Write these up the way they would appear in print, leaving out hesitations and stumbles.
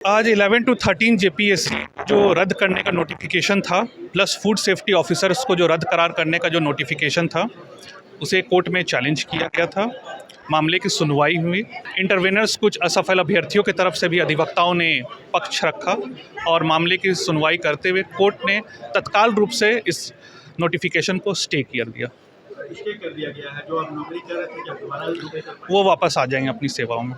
आज 11 to 13 JPSC जो रद्द करने का नोटिफिकेशन था, प्लस फूड सेफ्टी ऑफिसर्स को जो रद्द करार करने का जो नोटिफिकेशन था, उसे कोर्ट में चैलेंज किया गया था। मामले की सुनवाई हुई। इंटरवेनर्स कुछ असफल अभ्यर्थियों की तरफ से भी अधिवक्ताओं ने पक्ष रखा और मामले की सुनवाई करते हुए कोर्ट ने तत्काल रूप से इस नोटिफिकेशन को स्टे कर दिया। स्टे कर दिया गया है। जो आप नौकरी कर रहे थे, क्या दोबारा नौकरी कर पाएंगे? वो वापस आ जाएंगे अपनी सेवाओं में।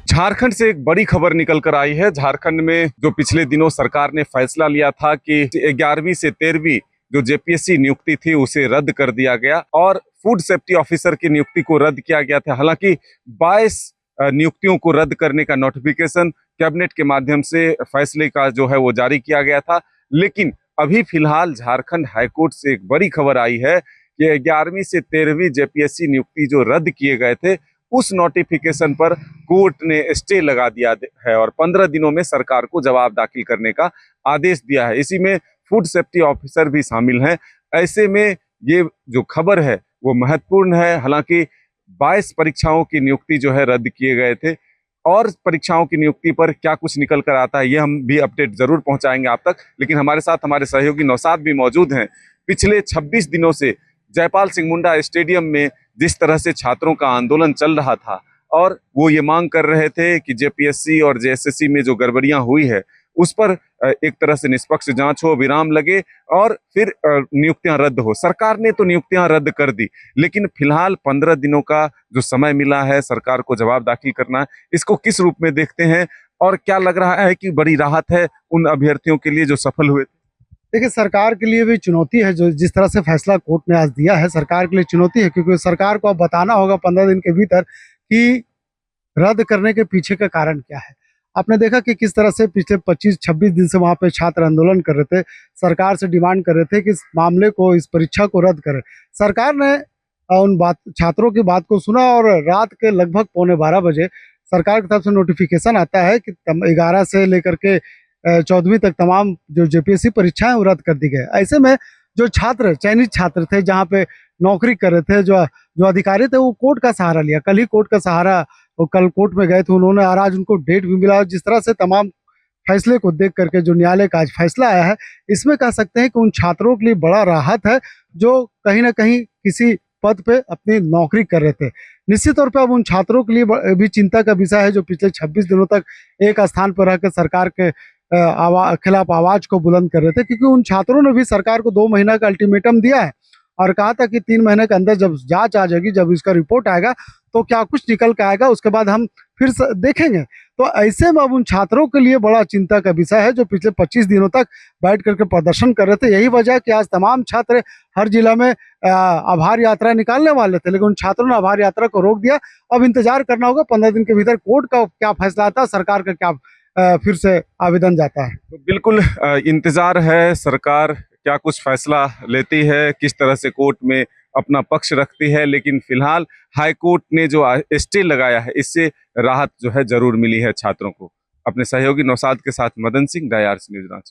झारखंड से एक बड़ी खबर निकल कर आई है। झारखंड में जो पिछले दिनों सरकार ने फैसला लिया था कि 11वीं से 13वीं जो जेपीएससी नियुक्ति थी उसे रद्द कर दिया गया और फूड सेफ्टी ऑफिसर की नियुक्ति को रद्द किया गया था। हालांकि 22 नियुक्तियों को रद्द करने का नोटिफिकेशन कैबिनेट के माध्यम से फैसले का जो है वो जारी किया गया था, लेकिन अभी फिलहाल झारखंड हाईकोर्ट से एक बड़ी खबर आई है कि 11वीं से 13वीं जेपीएससी नियुक्ति जो रद्द किए गए थे उस नोटिफिकेशन पर कोर्ट ने स्टे लगा दिया है और 15 दिनों में सरकार को जवाब दाखिल करने का आदेश दिया है। इसी में फूड सेफ्टी ऑफिसर भी शामिल हैं। ऐसे में ये जो खबर है वो महत्वपूर्ण है। हालांकि 22 परीक्षाओं की नियुक्ति जो है रद्द किए गए थे और परीक्षाओं की नियुक्ति पर क्या कुछ निकल कर आता है ये हम भी अपडेट जरूर पहुंचाएंगे आप तक। लेकिन हमारे साथ हमारे सहयोगी नौशाद भी मौजूद हैं। पिछले 26 दिनों से जयपाल सिंह मुंडा स्टेडियम में जिस तरह से छात्रों का आंदोलन चल रहा था और वो ये मांग कर रहे थे कि जेपीएससी और जेएसएससी में जो गड़बड़ियां हुई है उस पर एक तरह से निष्पक्ष जांच हो, विराम लगे और फिर नियुक्तियां रद्द हो। सरकार ने तो नियुक्तियां रद्द कर दी, लेकिन फिलहाल 15 दिनों का जो समय मिला है सरकार को जवाब दाखिल करना है, इसको किस रूप में देखते हैं और क्या लग रहा है कि बड़ी राहत है उन अभ्यर्थियों के लिए जो सफल हुए थे? देखिए, सरकार के लिए भी चुनौती है। जो जिस तरह से फैसला कोर्ट ने आज दिया है, सरकार के लिए चुनौती है, क्योंकि सरकार को अब बताना होगा 15 दिन के भीतर कि रद्द करने के पीछे का कारण क्या है। आपने देखा कि किस तरह से पिछले 25-26 दिन से वहाँ पे छात्र आंदोलन कर रहे थे, सरकार से डिमांड कर रहे थे कि इस मामले को, इस परीक्षा को रद्द करें। सरकार ने उन छात्रों की बात को सुना और रात के लगभग 11:45 बजे सरकार की तरफ से नोटिफिकेशन आता है कि 11 से लेकर के 14वीं तक तमाम जो जेपीएससी परीक्षाएं वो रद्द कर दी गई। ऐसे में जो छात्र, चयनित छात्र थे, जहाँ पे नौकरी कर रहे थे, जो अधिकारी थे, वो कोर्ट का सहारा लिया। कल ही कोर्ट का सहारा, वो कल कोर्ट में गए थे उन्होंने और आज उनको डेट भी मिला। जिस तरह से तमाम फैसले को देख करके जो न्यायालय का आज फैसला आया है, इसमें कह सकते हैं कि उन छात्रों के लिए बड़ा राहत है जो कहीं ना कहीं किसी पद पे अपनी नौकरी कर रहे थे। निश्चित तौर पे अब उन छात्रों के लिए भी चिंता का विषय है जो पिछले 26 दिनों तक एक स्थान पर रहकर सरकार के खिलाफ आवाज को बुलंद कर रहे थे, क्योंकि उन छात्रों ने भी सरकार को 2 महीना का अल्टीमेटम दिया है और कहा था कि 3 महीने के अंदर जब जांच आ जाएगी, जब इसका रिपोर्ट आएगा तो क्या कुछ निकल के आएगा, उसके बाद हम फिर देखेंगे। तो ऐसे में अब उन छात्रों के लिए बड़ा चिंता का विषय है जो पिछले 25 दिनों तक बैठ करके प्रदर्शन कर रहे थे। यही वजह कि आज तमाम छात्र हर जिला में आभार यात्रा निकालने वाले थे, लेकिन उन छात्रों ने आभार यात्रा को रोक दिया। अब इंतजार करना होगा 15 दिन के भीतर कोर्ट का क्या फैसला आता है, सरकार का क्या फिर से आवेदन जाता है। तो बिल्कुल इंतजार है, सरकार क्या कुछ फैसला लेती है, किस तरह से कोर्ट में अपना पक्ष रखती है। लेकिन फिलहाल हाई कोर्ट ने जो स्टे लगाया है इससे राहत जो है जरूर मिली है छात्रों को। अपने सहयोगी नौशाद के साथ मदन सिंह, DIRC न्यूज़ रांची।